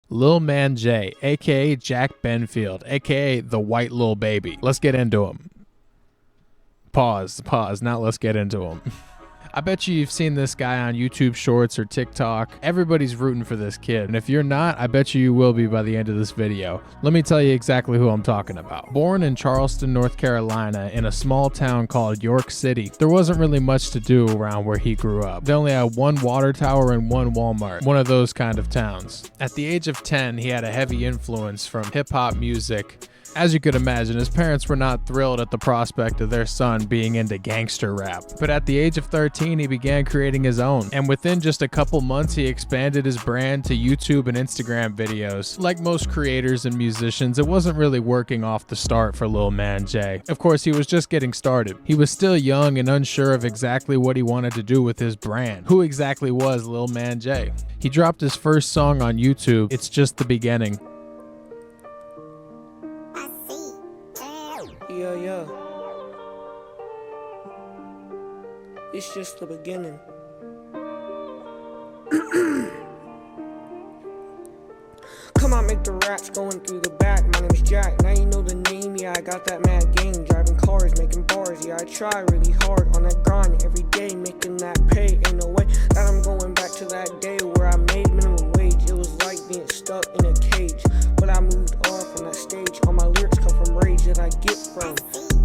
Lil Man J, aka Jack Benfield, aka the white Lil Baby. Let's get into him. Pause, now let's get into him. I bet you've seen this guy on YouTube Shorts or TikTok. Everybody's rooting for this kid, and if you're not, I bet you will be by the end of this video. Let me tell you exactly who I'm talking about. Born in Charleston, North Carolina, in a small town called York City, there wasn't really much to do around where he grew up. They only had one water tower and one Walmart, one of those kind of towns. At the age of 10, he had a heavy influence from hip-hop music. As you could imagine, his parents were not thrilled at the prospect of their son being into gangster rap. But at the age of 13, he began creating his own. And within just a couple months, he expanded his brand to YouTube and Instagram videos. Like most creators and musicians, it wasn't really working off the start for Lil Man J. Of course, he was just getting started. He was still young and unsure of exactly what he wanted to do with his brand. Who exactly was Lil Man J? He dropped his first song on YouTube, It's Just the Beginning. Yeah. It's just the beginning. Come on, make the raps going through the back. My name is Jack, now you know the name. Yeah, I got that mad game, driving cars, making bars. Yeah, I try really hard on that grind every day, making that pay. Ain't no way that I'm going back to that day where I made minimum wage. It was like being stuck in a cage, but I moved on from that stage. All my lyrics come from rage that I get from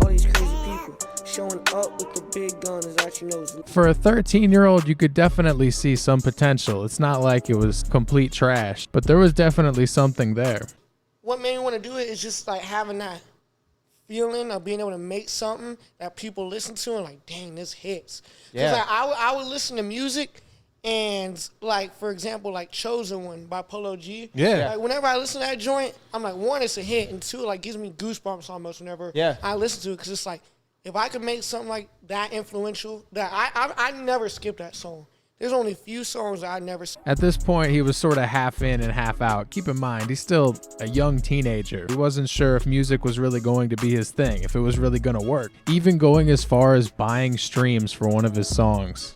all these crazy people showing up with the big guns that you know. For a 13-year-old, you could definitely see some potential. It's not like it was complete trash, but there was definitely something there. What made me want to do it is just like having that feeling of being able to make something that people listen to and like, dang, this hits. Because like, I would listen to music and like, for example, like Chosen One by Polo G. Yeah. Like whenever I listen to that joint, I'm like, one, it's a hit, and two, like gives me goosebumps almost whenever I listen to it, because it's like, if I could make something like that influential, that I never skip that song. There's only a few songs that I never skip. At this point, he was sort of half in and half out. Keep in mind, he's still a young teenager. He wasn't sure if music was really going to be his thing, if it was really going to work. Even going as far as buying streams for one of his songs.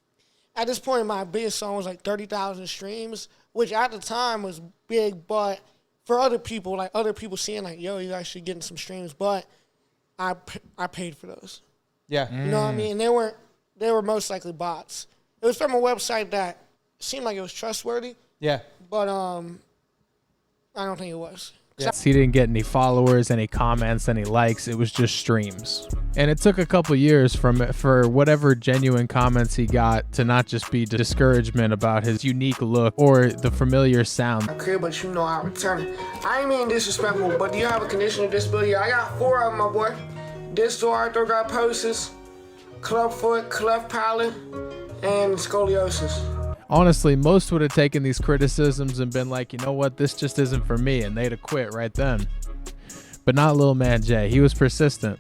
At this point, my biggest song was like 30,000 streams, which at the time was big, but for other people, like other people seeing like, yo, you actually getting some streams, but I paid for those. Yeah. You know what I mean? And they were most likely bots. It was from a website that seemed like it was trustworthy. Yeah. But I don't think it was. Yes. He didn't get any followers, any comments, any likes. It was just streams. And it took a couple years for whatever genuine comments he got to not just be discouragement about his unique look or the familiar sound. Okay, but you know I return it. I ain't mean disrespectful, but do you have a condition of disability? I got 4 of them, my boy. Distal arthrogryposis, clubfoot, cleft palate, and scoliosis. Honestly, most would have taken these criticisms and been like, you know what, this just isn't for me, and they'd have quit right then. But not Lil Man J. He was persistent.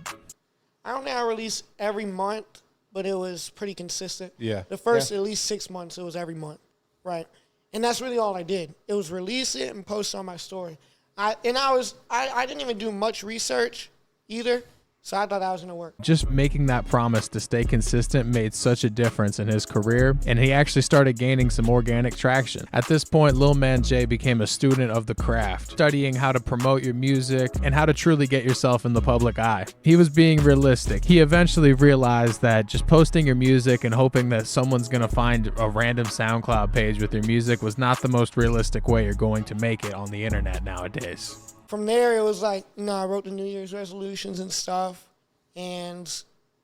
I don't think I released every month, but it was pretty consistent. Yeah. The first at least 6 months, it was every month, right? And that's really all I did. It was release it and post on my story. I didn't even do much research either. So I thought that was going to work. Just making that promise to stay consistent made such a difference in his career, and he actually started gaining some organic traction. At this point, Lil Man J became a student of the craft, studying how to promote your music and how to truly get yourself in the public eye. He was being realistic. He eventually realized that just posting your music and hoping that someone's going to find a random SoundCloud page with your music was not the most realistic way you're going to make it on the internet nowadays. From there, it was like, I wrote the New Year's resolutions and stuff. And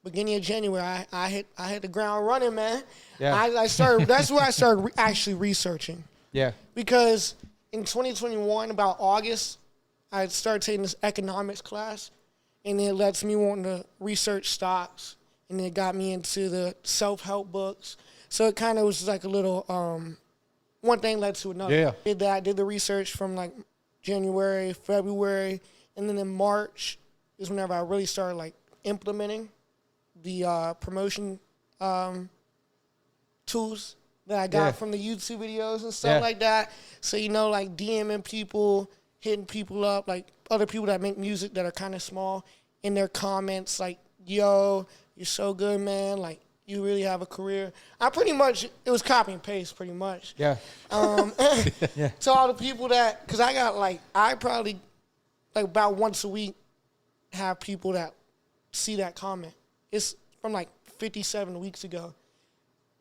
beginning of January, I hit the ground running, man. Yeah. I started. That's where I started actually researching. Yeah. Because in 2021, about August, I started taking this economics class, and it lets me want to research stocks, and it got me into the self-help books. So it kind of was like a little one thing led to another. Yeah. I did the research from like January, February, and then in March is whenever I really started like implementing the promotion tools that I got from the YouTube videos and stuff like that. So, like DMing people, hitting people up, like other people that make music that are kind of small in their comments, like, yo, you're so good, man. Like, you really have a career. It was copy and paste pretty much. Yeah. To all the people that, because I probably, like about once a week, have people that see that comment. It's from like 57 weeks ago.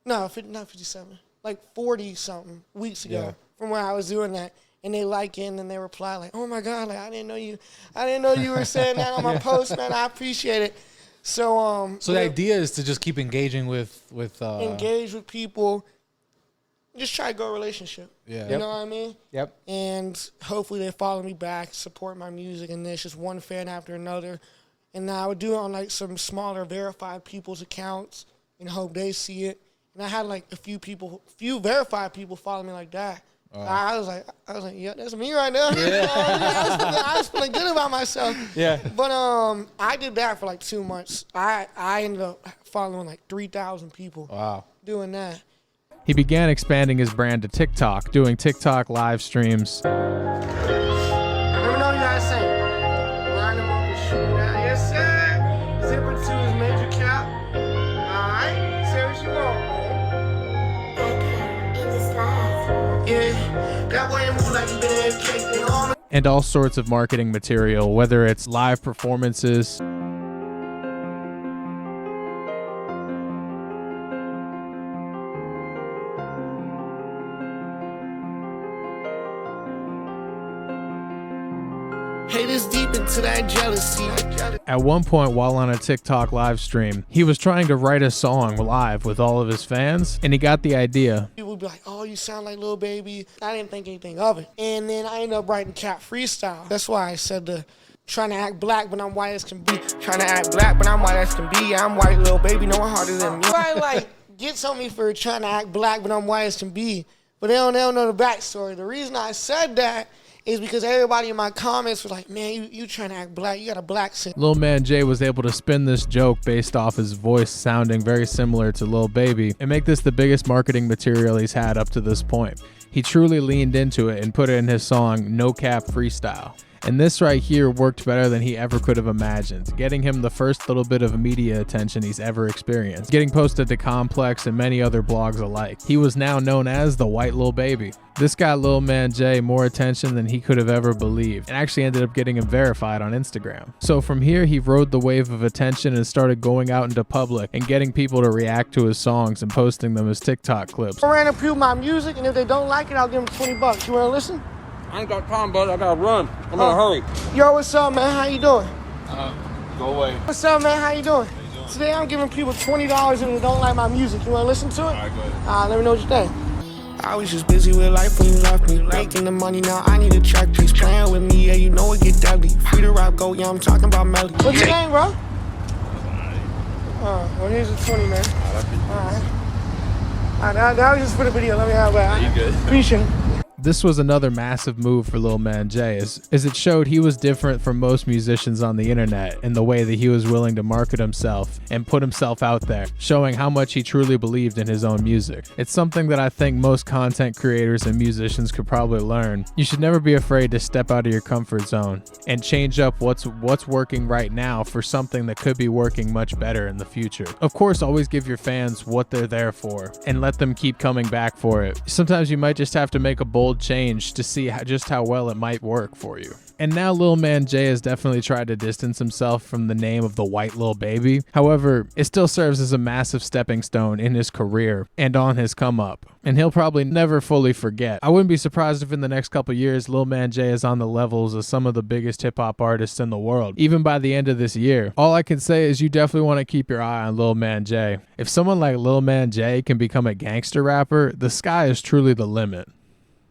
No, not 57. Like 40-something weeks ago from when I was doing that. And they like it and they reply like, "Oh my God, like I didn't know you were saying that on my post, man. I appreciate it." So So the idea is to just keep engaging with engage with people, just try to grow a relationship. Yeah. You know what I mean? Yep. And hopefully they follow me back, support my music, and there's just one fan after another. And now I would do it on like some smaller verified people's accounts and hope they see it. And I had like a few verified people follow me like that. I was like, yeah, that's me right now. Yeah. I was feeling good about myself. Yeah. But I did that for like 2 months. I ended up following like 3,000 people. Wow. Doing that. He began expanding his brand to TikTok, doing TikTok live streams. Let me know you guys say. Line them up and shoot now. Yes, sir. Zipper 2 is major cap. All right. Say what you want, man. Yeah. That way it moves like you been AFK. On and all sorts of marketing material, whether it's live performances, haters deep into that jealousy. At one point while on a TikTok live stream, he was trying to write a song live with all of his fans, and he got the idea. People would be like, "Oh, you sound like Lil Baby." I didn't think anything of it. And then I ended up writing Cat Freestyle. That's why I said trying to act black, but I'm white as can be. Trying to act black, but I'm white as can be. I'm white, Lil Baby, no one harder than me. Everybody like gets on me for trying to act black, but I'm white as can be. But they don't know the backstory. The reason I said that is because everybody in my comments was like, "Man, you trying to act black. You got a black scent." Lil Man J was able to spin this joke based off his voice sounding very similar to Lil Baby and make this the biggest marketing material he's had up to this point. He truly leaned into it and put it in his song No Cap Freestyle. And this right here worked better than he ever could have imagined, getting him the first little bit of media attention he's ever experienced, getting posted to Complex and many other blogs alike. He was now known as the White Lil Baby. This got Lil Man J more attention than he could have ever believed, and actually ended up getting him verified on Instagram. So from here, he rode the wave of attention and started going out into public and getting people to react to his songs and posting them as TikTok clips. I ran up my music, and if they don't like it, I'll give them $20. You wanna listen? I ain't got time, brother. I gotta run. I'm in a hurry. Yo, what's up, man? How you doing? Go away. What's up, man? How you doing? Today I'm giving people $20 and they don't like my music. You wanna listen to it? All right, go ahead. Let me know what you think. I was just busy with life when you left me. Making the money now, I need a track piece. Playing with me, yeah, you know it get deadly. Free to rap, go, yeah, I'm talking about melody. What's your name, bro? Well, here's a 20, man. All right. That was just for the video. Let me have that. You good? Appreciate it. This was another massive move for Lil Man J, as it showed he was different from most musicians on the internet in the way that he was willing to market himself and put himself out there, showing how much he truly believed in his own music. It's something that I think most content creators and musicians could probably learn. You should never be afraid to step out of your comfort zone and change up what's working right now for something that could be working much better in the future. Of course, always give your fans what they're there for and let them keep coming back for it. Sometimes you might just have to make a bold change to see just how well it might work for you. And now Lil Man J has definitely tried to distance himself from the name of the White Lil Baby. However, it still serves as a massive stepping stone in his career and on his come up. And he'll probably never fully forget. I wouldn't be surprised if in the next couple years, Lil Man J is on the levels of some of the biggest hip hop artists in the world, even by the end of this year. All I can say is you definitely want to keep your eye on Lil Man J. If someone like Lil Man J can become a gangster rapper, the sky is truly the limit.